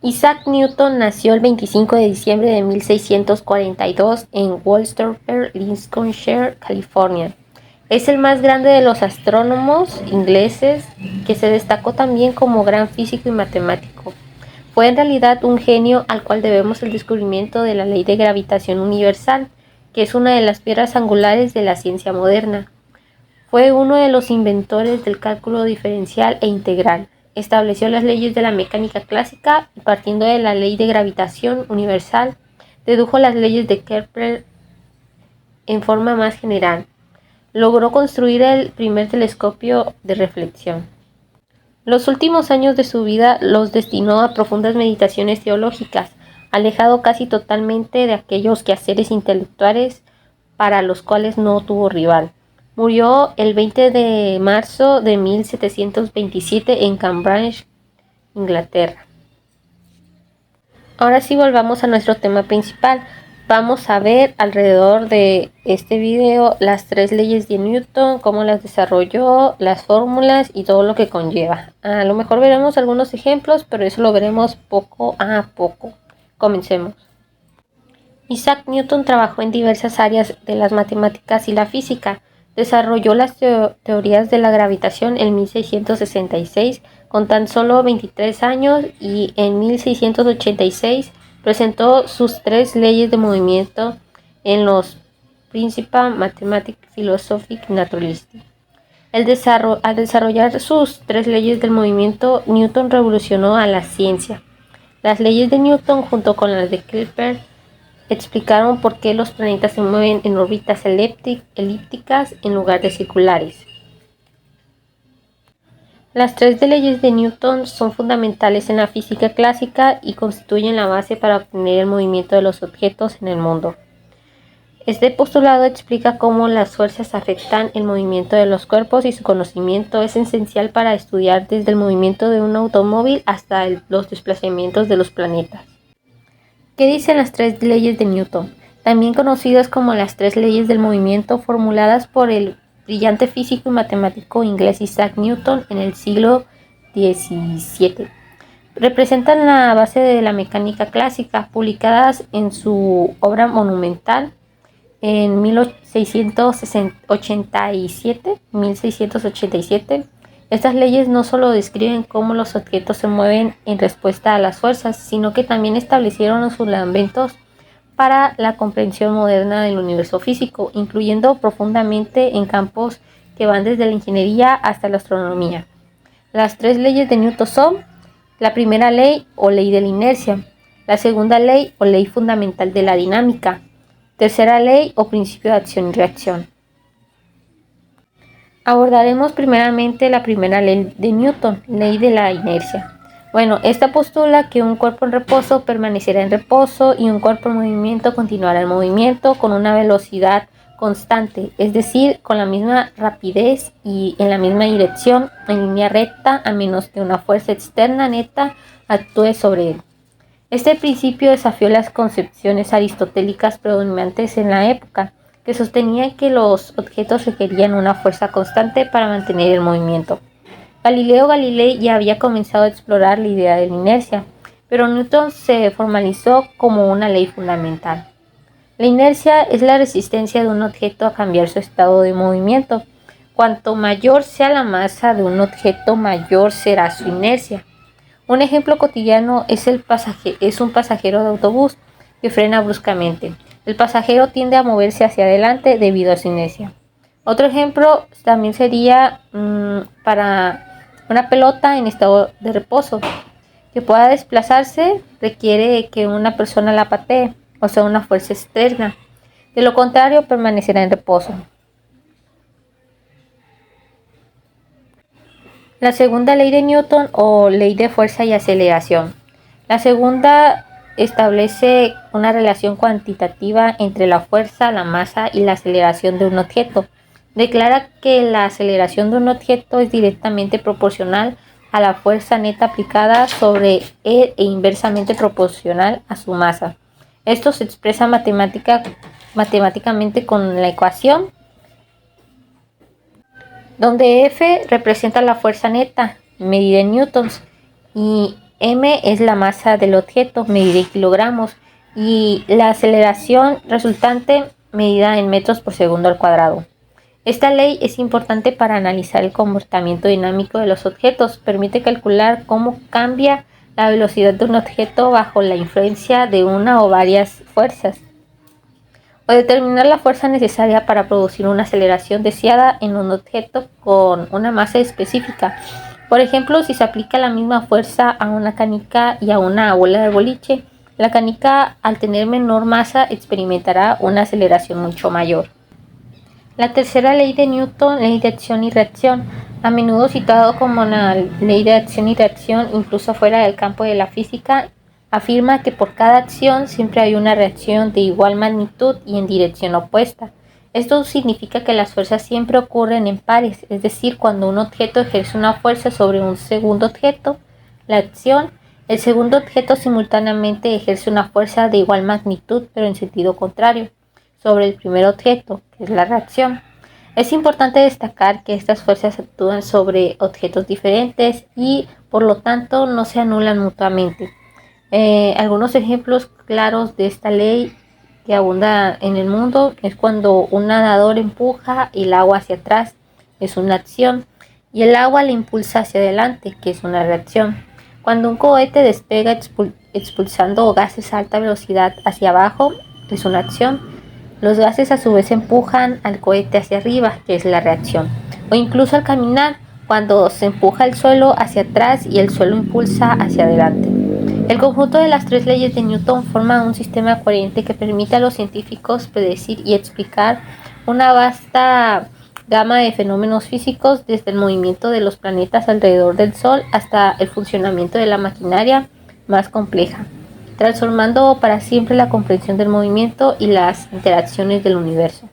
Isaac Newton nació el 25 de diciembre de 1642 en Worcester, Lincolnshire, California. Es el más grande de los astrónomos ingleses, que se destacó también como gran físico y matemático. Fue en realidad un genio al cual debemos el descubrimiento de la ley de gravitación universal, que es una de las piedras angulares de la ciencia moderna. Fue uno de los inventores del cálculo diferencial e integral. Estableció las leyes de la mecánica clásica y, partiendo de la ley de gravitación universal, dedujo las leyes de Kepler en forma más general. Logró construir el primer telescopio de reflexión. Los últimos años de su vida los destinó a profundas meditaciones teológicas, alejado casi totalmente de aquellos quehaceres intelectuales para los cuales no tuvo rival. Murió el 20 de marzo de 1727 en Cambridge, Inglaterra. Ahora sí, volvamos a nuestro tema principal. Vamos a ver alrededor de este video las 3 leyes de Newton, cómo las desarrolló, las fórmulas y todo lo que conlleva. A lo mejor veremos algunos ejemplos, pero eso lo veremos poco a poco. Comencemos. Isaac Newton trabajó en diversas áreas de las matemáticas y la física. Desarrolló las teorías de la gravitación en 1666 con tan solo 23 años, y en 1686 presentó sus 3 leyes de movimiento en los Principia Mathematica Philosophica Naturalistica. Al desarrollar sus 3 leyes del movimiento, Newton revolucionó a la ciencia. Las leyes de Newton, junto con las de Kepler, explicaron por qué los planetas se mueven en órbitas elípticas en lugar de circulares. Las 3 leyes de Newton son fundamentales en la física clásica y constituyen la base para obtener el movimiento de los objetos en el mundo. Este postulado explica cómo las fuerzas afectan el movimiento de los cuerpos, y su conocimiento es esencial para estudiar desde el movimiento de un automóvil hasta los desplazamientos de los planetas. ¿Qué dicen las 3 leyes de Newton? También conocidas como las 3 leyes del movimiento, formuladas por el brillante físico y matemático inglés Isaac Newton en el siglo XVII. Representan la base de la mecánica clásica, publicadas en su obra monumental en 1687. Estas leyes no solo describen cómo los objetos se mueven en respuesta a las fuerzas, sino que también establecieron los fundamentos para la comprensión moderna del universo físico, incluyendo profundamente en campos que van desde la ingeniería hasta la astronomía. Las 3 leyes de Newton son: la primera ley o ley de la inercia, la segunda ley o ley fundamental de la dinámica, tercera ley o principio de acción y reacción. Abordaremos primeramente la primera ley de Newton, ley de la inercia. Bueno, esta postula que un cuerpo en reposo permanecerá en reposo y un cuerpo en movimiento continuará en movimiento con una velocidad constante, es decir, con la misma rapidez y en la misma dirección, en línea recta, a menos que una fuerza externa neta actúe sobre él. Este principio desafió las concepciones aristotélicas predominantes en la época, que sostenían que los objetos requerían una fuerza constante para mantener el movimiento. Galileo Galilei ya había comenzado a explorar la idea de la inercia, pero Newton se formalizó como una ley fundamental. La inercia es la resistencia de un objeto a cambiar su estado de movimiento. Cuanto mayor sea la masa de un objeto, mayor será su inercia. Un ejemplo cotidiano es un pasajero de autobús que frena bruscamente. El pasajero tiende a moverse hacia adelante debido a su inercia. Otro ejemplo también sería para una pelota en estado de reposo. Que pueda desplazarse requiere que una persona la patee, o sea, una fuerza externa. De lo contrario, permanecerá en reposo. La segunda ley de Newton, o ley de fuerza y aceleración. La segunda establece una relación cuantitativa entre la fuerza, la masa y la aceleración de un objeto. Declara que la aceleración de un objeto es directamente proporcional a la fuerza neta aplicada sobre él e inversamente proporcional a su masa. Esto se expresa matemáticamente con la ecuación, donde F representa la fuerza neta, medida en newtons, y m es la masa del objeto, medida en kilogramos, y la aceleración resultante, medida en metros por segundo al cuadrado. Esta ley es importante para analizar el comportamiento dinámico de los objetos. Permite calcular cómo cambia la velocidad de un objeto bajo la influencia de una o varias fuerzas, o determinar la fuerza necesaria para producir una aceleración deseada en un objeto con una masa específica. Por ejemplo, si se aplica la misma fuerza a una canica y a una bola de boliche, la canica, al tener menor masa, experimentará una aceleración mucho mayor. La tercera ley de Newton, ley de acción y reacción, a menudo citado como la ley de acción y reacción, incluso fuera del campo de la física, afirma que por cada acción siempre hay una reacción de igual magnitud y en dirección opuesta. Esto significa que las fuerzas siempre ocurren en pares, es decir, cuando un objeto ejerce una fuerza sobre un segundo objeto, la acción, el segundo objeto simultáneamente ejerce una fuerza de igual magnitud pero en sentido contrario sobre el primer objeto, que es la reacción. Es importante destacar que estas fuerzas actúan sobre objetos diferentes y por lo tanto no se anulan mutuamente. Algunos ejemplos claros de esta ley que abunda en el mundo es cuando un nadador empuja el agua hacia atrás, es una acción, y el agua le impulsa hacia adelante, que es una reacción. Cuando un cohete despega expulsando gases a alta velocidad hacia abajo, es una acción. Los gases a su vez empujan al cohete hacia arriba, que es la reacción. O incluso al caminar, cuando se empuja el suelo hacia atrás y el suelo impulsa hacia adelante. El conjunto de las tres leyes de Newton forma un sistema coherente que permite a los científicos predecir y explicar una vasta gama de fenómenos físicos, desde el movimiento de los planetas alrededor del Sol hasta el funcionamiento de la maquinaria más compleja, transformando para siempre la comprensión del movimiento y las interacciones del universo.